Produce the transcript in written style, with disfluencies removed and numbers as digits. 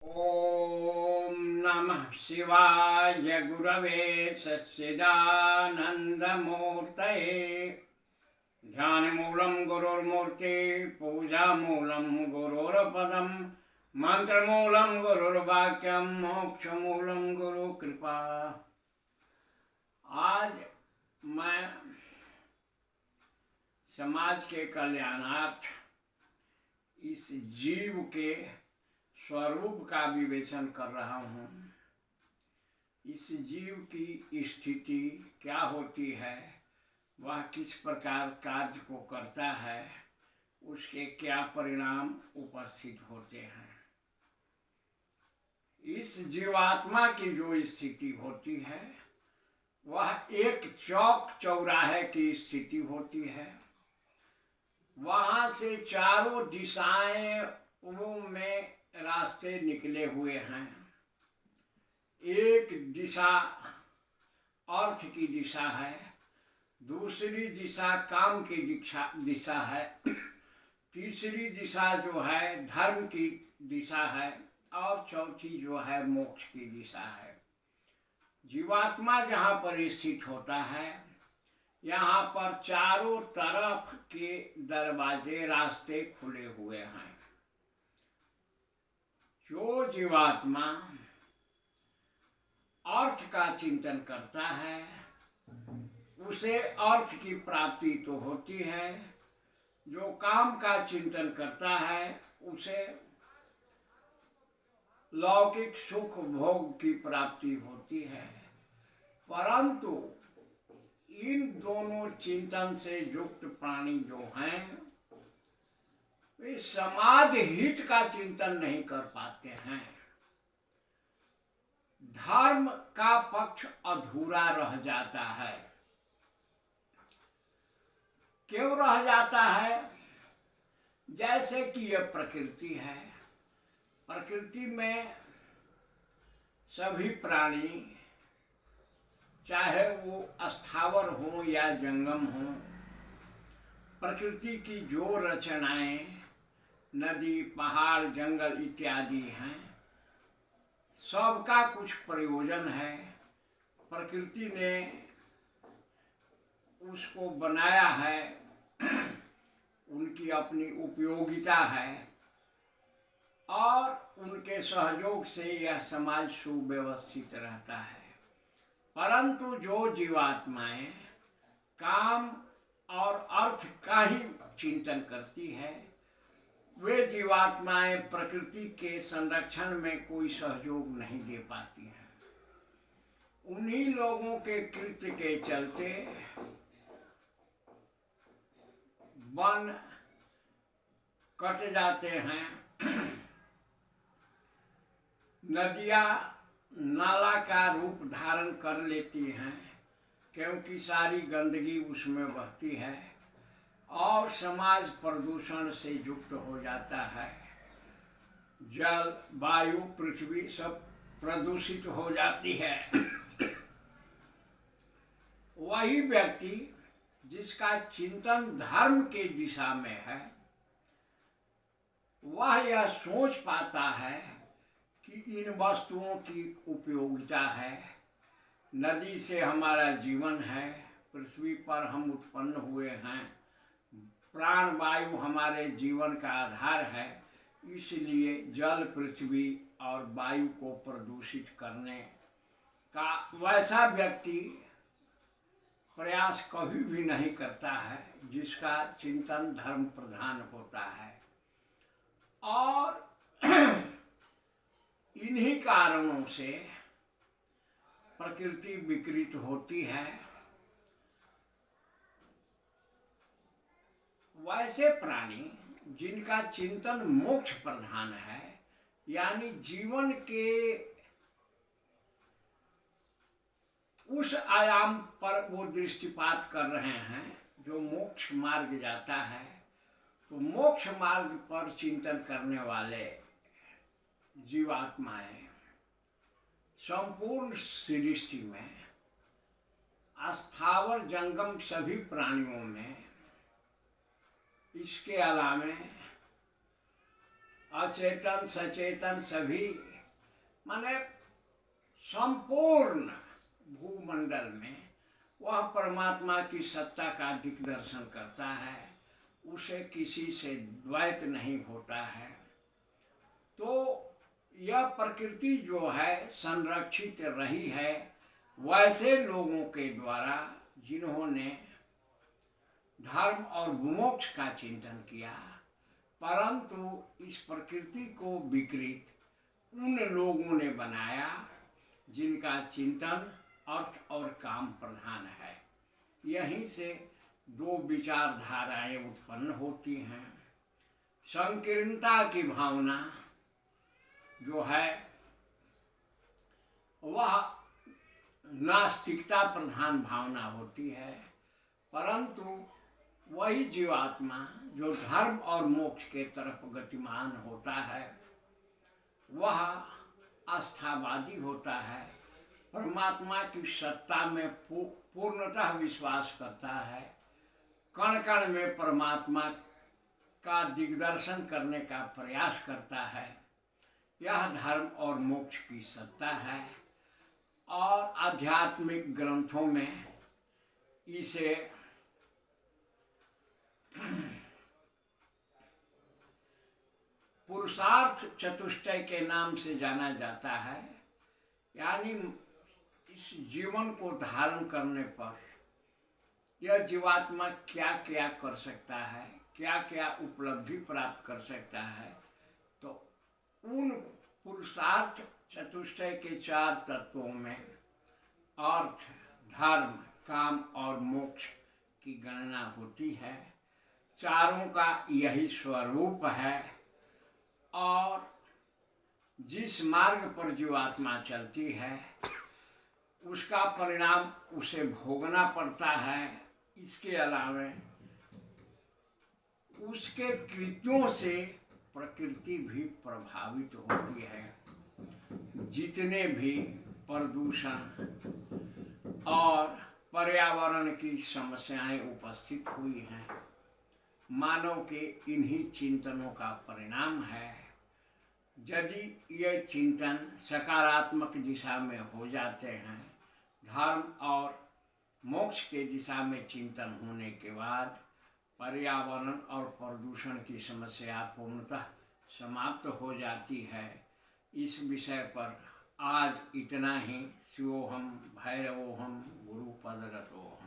ओम नमः शिवाय गुरवे सच्चिदानंदमूर्तये। ध्यानमूलं गुरुर्मूर्ति पूजामूलं गुरुर्पदं मंत्रमूलं गुरुर्वाक्यं मोक्षमूलं गुरुकृपा। आज मैं समाज के कल्याणार्थ इस जीव के स्वरूप का विवेचन कर रहा हूँ। इस जीव की स्थिति क्या होती है, वह किस प्रकार कार्य को करता है, उसके क्या परिणाम उपस्थित होते हैं। इस जीवात्मा की जो स्थिति होती है वह एक चौक चौराहे की स्थिति होती है। वहाँ से चारों दिशाएं में रास्ते निकले हुए हैं। एक दिशा अर्थ की दिशा है, दूसरी दिशा काम की दिशा है, तीसरी दिशा जो है धर्म की दिशा है और चौथी जो है मोक्ष की दिशा है। जीवात्मा जहाँ पर स्थित होता है, यहाँ पर चारों तरफ के दरवाजे रास्ते खुले हुए हैं। जो जीवात्मा अर्थ का चिंतन करता है उसे अर्थ की प्राप्ति तो होती है, जो काम का चिंतन करता है उसे लौकिक सुख भोग की प्राप्ति होती है। परंतु इन दोनों चिंतन से युक्त प्राणी जो हैं वे समाज हित का चिंतन नहीं कर पाते हैं। धर्म का पक्ष अधूरा रह जाता है। क्यों रह जाता है? जैसे कि यह प्रकृति है, प्रकृति में सभी प्राणी चाहे वो स्थावर हो या जंगम हो, प्रकृति की जो रचनाएं नदी पहाड़ जंगल इत्यादि हैं, सबका कुछ प्रयोजन है। प्रकृति ने उसको बनाया है, उनकी अपनी उपयोगिता है और उनके सहयोग से यह समाज सुव्यवस्थित रहता है। परंतु जो जीवात्माएं काम और अर्थ का ही चिंतन करती है, वे जीवात्माएं प्रकृति के संरक्षण में कोई सहयोग नहीं दे पाती हैं। उन्हीं लोगों के कृत्य के चलते वन कट जाते हैं, नदियाँ नाला का रूप धारण कर लेती हैं क्योंकि सारी गंदगी उसमें बहती है और समाज प्रदूषण से युक्त हो जाता है। जल वायु पृथ्वी सब प्रदूषित हो जाती है। वही व्यक्ति जिसका चिंतन धर्म की दिशा में है, वह यह सोच पाता है कि इन वस्तुओं की उपयोगिता है। नदी से हमारा जीवन है, पृथ्वी पर हम उत्पन्न हुए हैं, प्राण वायु हमारे जीवन का आधार है, इसलिए जल पृथ्वी और वायु को प्रदूषित करने का वैसा व्यक्ति प्रयास कभी भी नहीं करता है जिसका चिंतन धर्म प्रधान होता है। और इन्हीं कारणों से प्रकृति विकृत होती है। वैसे प्राणी जिनका चिंतन मोक्ष प्रधान है, यानी जीवन के उस आयाम पर वो दृष्टिपात कर रहे हैं जो मोक्ष मार्ग जाता है, तो मोक्ष मार्ग पर चिंतन करने वाले जीवात्माएं संपूर्ण सृष्टि में स्थावर जंगम सभी प्राणियों में, इसके अलावा अचेतन सचेतन सभी माने संपूर्ण भूमंडल में वह परमात्मा की सत्ता का दिग्दर्शन करता है, उसे किसी से द्वैत नहीं होता है। तो यह प्रकृति जो है संरक्षित रही है वैसे लोगों के द्वारा जिन्होंने धर्म और मोक्ष का चिंतन किया, परंतु इस प्रकृति को विकृत उन लोगों ने बनाया जिनका चिंतन अर्थ और काम प्रधान है। यहीं से दो विचारधाराएं उत्पन्न होती हैं। संकीर्णता की भावना जो है वह नास्तिकता प्रधान भावना होती है, परंतु वही जीवात्मा जो धर्म और मोक्ष के तरफ गतिमान होता है वह आस्थावादी होता है, परमात्मा की सत्ता में पूर्णतः विश्वास करता है, कण कण में परमात्मा का दिग्दर्शन करने का प्रयास करता है। यह धर्म और मोक्ष की सत्ता है और आध्यात्मिक ग्रंथों में इसे पुरुषार्थ चतुष्टय के नाम से जाना जाता है। यानी इस जीवन को धारण करने पर यह जीवात्मा क्या क्या कर सकता है, क्या क्या उपलब्धि प्राप्त कर सकता है, तो उन पुरुषार्थ चतुष्टय के 4 तत्वों में अर्थ, धर्म, काम और मोक्ष की गणना होती है। चारों का यही स्वरूप है और जिस मार्ग पर जीवात्मा चलती है उसका परिणाम उसे भोगना पड़ता है। इसके अलावा उसके कृत्यों से प्रकृति भी प्रभावित होती है। जितने भी प्रदूषण और पर्यावरण की समस्याएं उपस्थित हुई हैं, मानव के इन्हीं चिंतनों का परिणाम है। यदि ये चिंतन सकारात्मक दिशा में हो जाते हैं, धर्म और मोक्ष के दिशा में चिंतन होने के बाद पर्यावरण और प्रदूषण की समस्या पूर्णतः समाप्त हो जाती है। इस विषय पर आज इतना ही। शिवोहम भैरवोहम गुरुपद रतोहम।